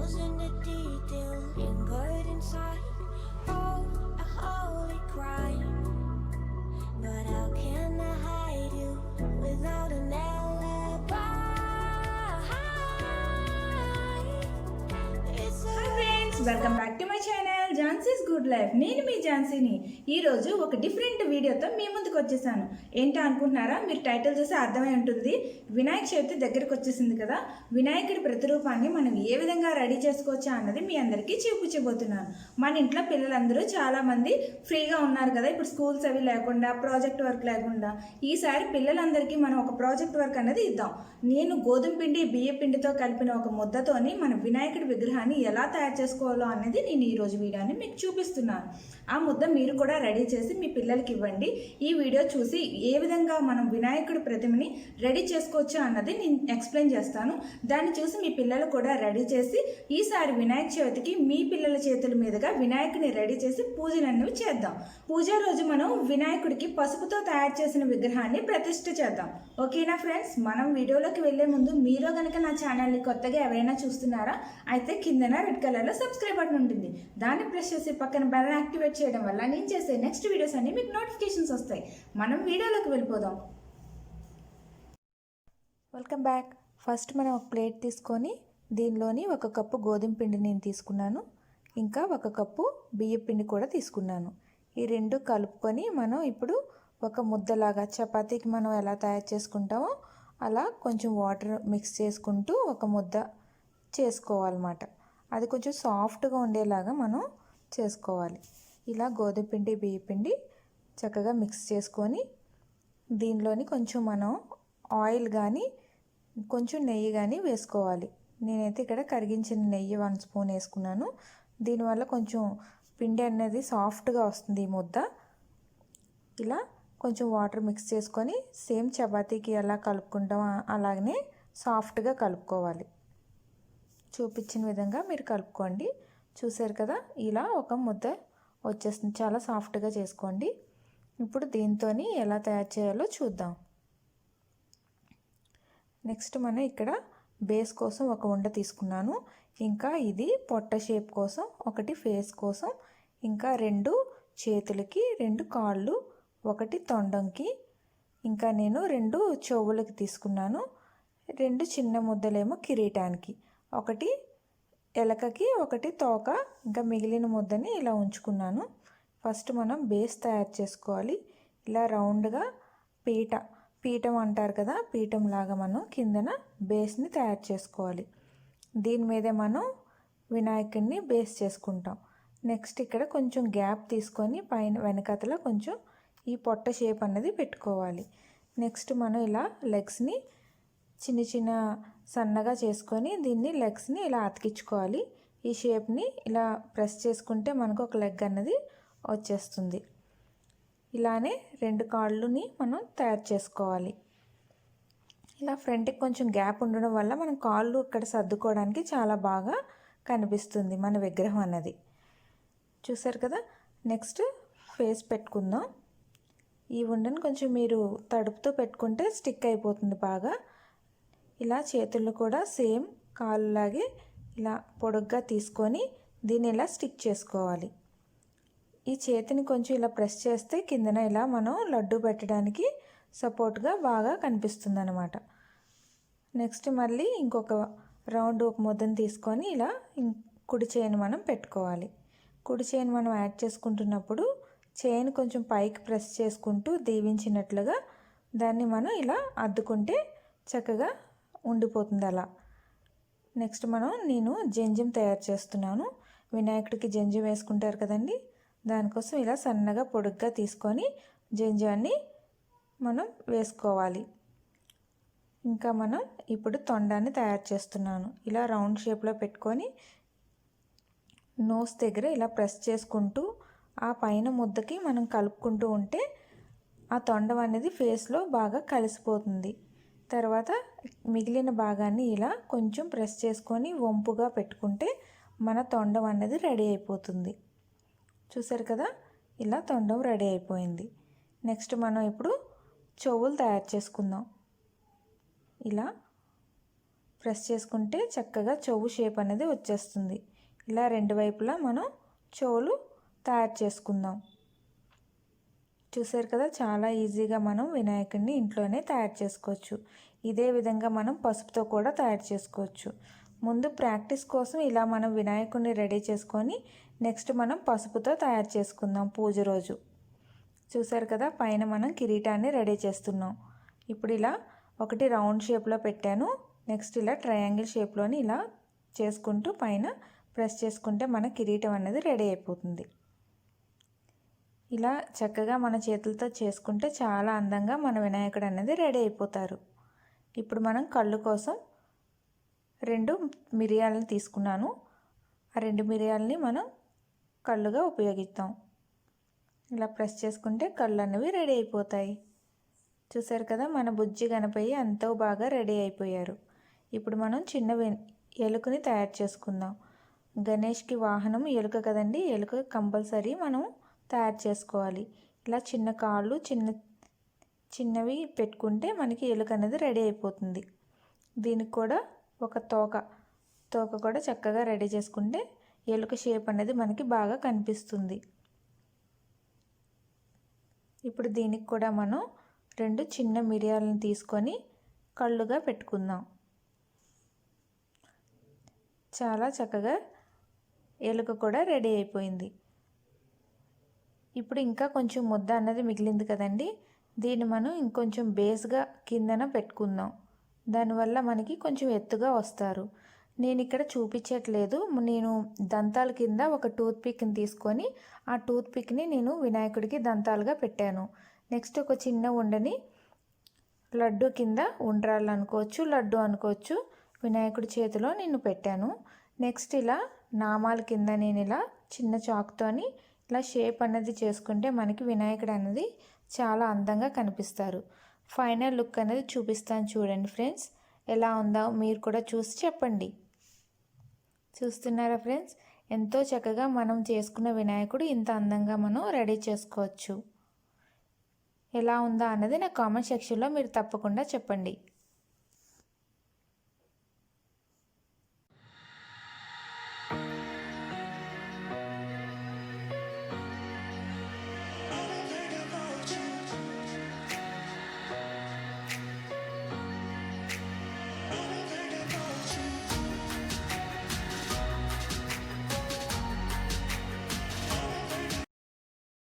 Nose in the detail, lingered inside. Oh, a holy crime. But how can I hide you without an alibi? It's a Hi friends, welcome back to my channel Jhansi's Good Life. నేను మీ ఝాన్సీని ఈరోజు ఒక different వీడియోతో మీ ముందుకు వచ్చేసాను. ఏంటో అనుకుంటున్నారా? మీరు title చూసి అర్థమై ఉంటుంది. వినాయక చవితి దగ్గరికి వచ్చేసింది కదా. వినాయకుడి ప్రతిరూపాన్ని మనం ఏ విధంగా రెడీ చేసుకోవచ్చా అన్నది మీ అందరికీ చూపించబోతున్నాను. మన ఇంట్లో పిల్లలందరూ చాలామంది ఫ్రీగా ఉన్నారు కదా. ఇప్పుడు స్కూల్స్ అవి లేకుండా, ప్రాజెక్ట్ వర్క్ లేకుండా, ఈసారి పిల్లలందరికీ మనం ఒక ప్రాజెక్ట్ వర్క్ అనేది ఇద్దాం. నేను గోధుమ పిండి, బియ్య పిండితో కలిపిన ఒక ముద్దతోని మన వినాయకుడి విగ్రహాన్ని ఎలా తయారు చేసుకోవాలో అనేది నేను ఈరోజు వీడియోని మీకు చూపిస్తున్నాను. ఆ ముద్ద మీరు కూడా రెడీ చేసి మీ పిల్లలకి ఇవ్వండి. ఈ వీడియో చూసి ఏ విధంగా మనం వినాయకుడి ప్రతిమని రెడీ చేసుకోవచ్చు అన్నది నేను ఎక్స్ప్లెయిన్ చేస్తాను. దాన్ని చూసి మీ పిల్లలు కూడా రెడీ చేసి ఈసారి వినాయక చవితికి మీ పిల్లల చేతుల మీదుగా వినాయకుడిని రెడీ చేసి పూజలు అనేవి చేద్దాం. పూజ రోజు మనం వినాయకుడికి పసుపుతో తయారు చేసిన విగ్రహాన్ని ప్రతిష్ఠ చేద్దాం. ఓకేనా ఫ్రెండ్స్? మనం వీడియోలోకి వెళ్ళే ముందు మీరు కనుక నా ఛానల్ని కొత్తగా ఎవరైనా చూస్తున్నారా అయితే కిందన రెడ్ కలర్లో సబ్స్క్రైబ్ బటన్ ఉంటుంది. దాన్ని ప్రెస్ చేసి పక్కన బెల్ యాక్టివేట్ చేయడం వల్ల నేను చేసే నెక్స్ట్ వీడియోస్ అన్ని మీకు నోటిఫికేషన్స్ వస్తాయి. మనం వీడియోలోకి వెళ్ళిపోదాం. Welcome back. ఫస్ట్ మనం ఒక ప్లేట్ తీసుకొని దీనిలోని 1 కప్పు గోధుమ పిండి నేను తీసుకున్నాను, ఇంకా 1 కప్పు బియ్య పిండి కూడా తీసుకున్నాను. ఈ రెండు కలుపుకొని మనం ఇప్పుడు ఒక ముద్దలాగా చపాతీకి మనం ఎలా తయారు చేసుకుంటామో అలా కొంచెం వాటర్ మిక్స్ చేసుకుంటూ ఒక ముద్ద చేసుకోవాలన్నమాట. అది కొంచెం సాఫ్ట్గా ఉండేలాగా మనం చేసుకోవాలి. ఇలా గోధుమ పిండి, బియ్య పిండి చక్కగా మిక్స్ చేసుకొని దీనిలోని కొంచెం మనం ఆయిల్ కానీ కొంచెం నెయ్యి కానీ వేసుకోవాలి. నేనైతే ఇక్కడ కరిగించిన నెయ్యి 1 స్పూన్ వేసుకున్నాను. దీనివల్ల కొంచెం పిండి అనేది సాఫ్ట్గా వస్తుంది ఈ ముద్ద. ఇలా కొంచెం వాటర్ మిక్స్ చేసుకొని సేమ్ చపాతీకి ఎలా కలుపుకుంటాం అలాగనే సాఫ్ట్గా కలుపుకోవాలి. చూపించిన విధంగా మీరు కలుపుకోండి. చూసారు కదా, ఇలా ఒక ముద్ద వచ్చేస్తుంది. చాలా సాఫ్ట్గా చేసుకోండి. ఇప్పుడు దీంతో ఎలా తయారు చేయాలో చూద్దాం. నెక్స్ట్ మనం ఇక్కడ బేస్ కోసం ఒక ఉండ తీసుకున్నాను. ఇంకా ఇది పొట్ట షేప్ కోసం, ఒకటి ఫేస్ కోసం, ఇంకా 2 చేతులకి, 2 కాళ్ళు, 1 తొండంకి, ఇంకా నేను 2 చెవులకి తీసుకున్నాను. 2 చిన్న ముద్దలేమో కిరీటానికి, 1 ఎలకకి, 1 తోక, ఇంకా మిగిలిన ముద్దని ఇలా ఉంచుకున్నాను. ఫస్ట్ మనం బేస్ తయారు చేసుకోవాలి. ఇలా రౌండ్గా పీఠం అంటారు కదా, పీఠం లాగా మనం కిందన బేస్ని తయారు చేసుకోవాలి. దీని మీదే మనం వినాయకుడిని బేస్ చేసుకుంటాం. నెక్స్ట్ ఇక్కడ కొంచెం గ్యాప్ తీసుకొని పైన వెనకతల కొంచెం ఈ పొట్ట షేప్ అనేది పెట్టుకోవాలి. నెక్స్ట్ మనం ఇలా లెగ్స్ని చిన్న చిన్న సన్నగా చేసుకొని దీన్ని లెగ్స్ని ఇలా అతికించుకోవాలి. ఈ షేప్ని ఇలా ప్రెస్ చేసుకుంటే మనకు ఒక లెగ్ అన్నది వచ్చేస్తుంది. ఇలానే 2 కాళ్ళుని మనం తయారు చేసుకోవాలి. ఇలా ఫ్రంట్కి కొంచెం గ్యాప్ ఉండడం వల్ల మనం కాళ్ళు ఇక్కడ సర్దుకోవడానికి చాలా బాగా కనిపిస్తుంది మన విగ్రహం అన్నది. చూసారు కదా. నెక్స్ట్ ఫేస్ పెట్టుకుందాం. ఈ ఉండని కొంచెం మీరు తడుపుతో పెట్టుకుంటే స్టిక్ అయిపోతుంది బాగా. ఇలా చేతులు కూడా సేమ్ కాళ్ళలాగే ఇలా పొడుగ్గా తీసుకొని దీన్ని ఇలా స్టిక్ చేసుకోవాలి. ఈ చేతిని కొంచెం ఇలా ప్రెస్ చేస్తే కిందన ఇలా మనం లడ్డు పెట్టడానికి సపోర్ట్గా బాగా కనిపిస్తుంది అన్నమాట. నెక్స్ట్ మళ్ళీ ఇంకొక రౌండ్ ఒక ముద్దను తీసుకొని ఇలా కుడి చేయిని మనం పెట్టుకోవాలి. కుడి చేయిని మనం యాడ్ చేసుకుంటున్నప్పుడు చేయిని కొంచెం పైకి ప్రెస్ చేసుకుంటూ దీవించినట్లుగా దాన్ని మనం ఇలా అద్దుకుంటే చక్కగా ఉండిపోతుంది అలా. నెక్స్ట్ నేను జంజం తయారు చేస్తున్నాను. వినాయకుడికి జంజం వేసుకుంటారు కదండి, దానికోసం ఇలా సన్నగా పొడుగ్గా తీసుకొని జంజాన్ని మనం వేసుకోవాలి. ఇంకా మనం ఇప్పుడు తొండాన్ని తయారు చేస్తున్నాను. ఇలా రౌండ్ షేప్లో పెట్టుకొని నోస్ దగ్గర ఇలా ప్రెస్ చేసుకుంటూ ఆ పైన ముద్దకి మనం కలుపుకుంటూ ఉంటే ఆ తొండం అనేది ఫేస్లో బాగా కలిసిపోతుంది. తర్వాత మిగిలిన భాగాన్ని ఇలా కొంచెం ప్రెస్ చేసుకొని వంపుగా పెట్టుకుంటే మన తొండం అనేది రెడీ అయిపోతుంది. చూసారు కదా, ఇలా తొండం రెడీ అయిపోయింది. నెక్స్ట్ మనం ఇప్పుడు చెవులు తయారు చేసుకుందాం. ఇలా ప్రెస్ చేసుకుంటే చక్కగా చెవు షేప్ అనేది వచ్చేస్తుంది. ఇలా రెండు వైపులా మనం చెవులు తయారు చేసుకుందాం. చూసారు కదా, చాలా ఈజీగా మనం వినాయకుడిని ఇంట్లోనే తయారు చేసుకోవచ్చు. ఇదే విధంగా మనం పసుపుతో కూడా తయారు చేసుకోవచ్చు. ముందు ప్రాక్టీస్ కోసం ఇలా మనం వినాయకుడిని రెడీ చేసుకొని నెక్స్ట్ మనం పసుపుతో తయారు చేసుకుందాం పూజ రోజు. చూసారు కదా, పైన మనం కిరీటాన్ని రెడీ చేస్తున్నాం. ఇప్పుడు ఇలా ఒకటి రౌండ్ షేప్లో పెట్టాను. నెక్స్ట్ ఇలా ట్రయాంగిల్ షేప్లోని ఇలా చేసుకుంటూ పైన ప్రెస్ చేసుకుంటే మన కిరీటం అనేది రెడీ అయిపోతుంది. ఇలా చక్కగా మన చేతులతో చేసుకుంటే చాలా అందంగా మన వినాయకుడు అనేది రెడీ అయిపోతారు. ఇప్పుడు మనం కళ్ళు కోసం 2 మిరియాలను తీసుకున్నాను. ఆ 2 మిరియాలని మనం కళ్ళుగా ఉపయోగిస్తాం. ఇలా ప్రెస్ చేసుకుంటే కళ్ళు అనేవి రెడీ అయిపోతాయి. చూసారు కదా, మన బుజ్జి గణపయ్య ఎంతో బాగా రెడీ అయిపోయారు. ఇప్పుడు మనం చిన్న ఎలుకని తయారు చేసుకుందాం. గణేష్కి వాహనం ఎలుక కదండి, ఎలుక కంపల్సరీ మనం తయారు చేసుకోవాలి. ఇలా చిన్న కాళ్ళు చిన్నవి పెట్టుకుంటే మనకి ఎలుక అనేది రెడీ అయిపోతుంది. దీనికి కూడా ఒక తోక కూడా చక్కగా రెడీ చేసుకుంటే ఎలుక షేప్ అనేది మనకి బాగా కనిపిస్తుంది. ఇప్పుడు దీనికి కూడా మనం 2 చిన్న మిరియాలను తీసుకొని కళ్ళుగా పెట్టుకుందాం. చాలా చక్కగా ఎలుక కూడా రెడీ అయిపోయింది. ఇప్పుడు ఇంకా కొంచెం ముద్ద అన్నది మిగిలింది కదండి, దీన్ని మనం ఇంకొంచెం బేస్గా కిందన పెట్టుకుందాం. దానివల్ల మనకి కొంచెం ఎత్తుగా వస్తారు. నేను ఇక్కడ చూపించట్లేదు, నేను దంతాల కింద ఒక టూత్ పిక్ని తీసుకొని ఆ టూత్ పిక్ని నేను వినాయకుడికి దంతాలుగా పెట్టాను. నెక్స్ట్ ఒక చిన్న ఉండని లడ్డు కింద ఉండ్రాళ్ళు అనుకోవచ్చు, లడ్డు అనుకోవచ్చు, వినాయకుడి చేతిలో నేను పెట్టాను. నెక్స్ట్ ఇలా నామాల కింద నేను ఇలా చిన్న చాకుతోని ఇలా షేప్ అనేది చేసుకుంటే మనకి వినాయకుడు అనేది చాలా అందంగా కనిపిస్తారు. ఫైనల్ లుక్ అనేది చూపిస్తాను చూడండి ఫ్రెండ్స్, ఎలా ఉందో మీరు కూడా చూసి చెప్పండి. చూస్తున్నారా ఫ్రెండ్స్, ఎంతో చక్కగా మనం చేసుకున్న వినాయకుడు ఇంత అందంగా మనం రెడీ చేసుకోవచ్చు. ఎలా ఉందా అన్నది నా కామెంట్ సెక్షన్లో మీరు తప్పకుండా చెప్పండి.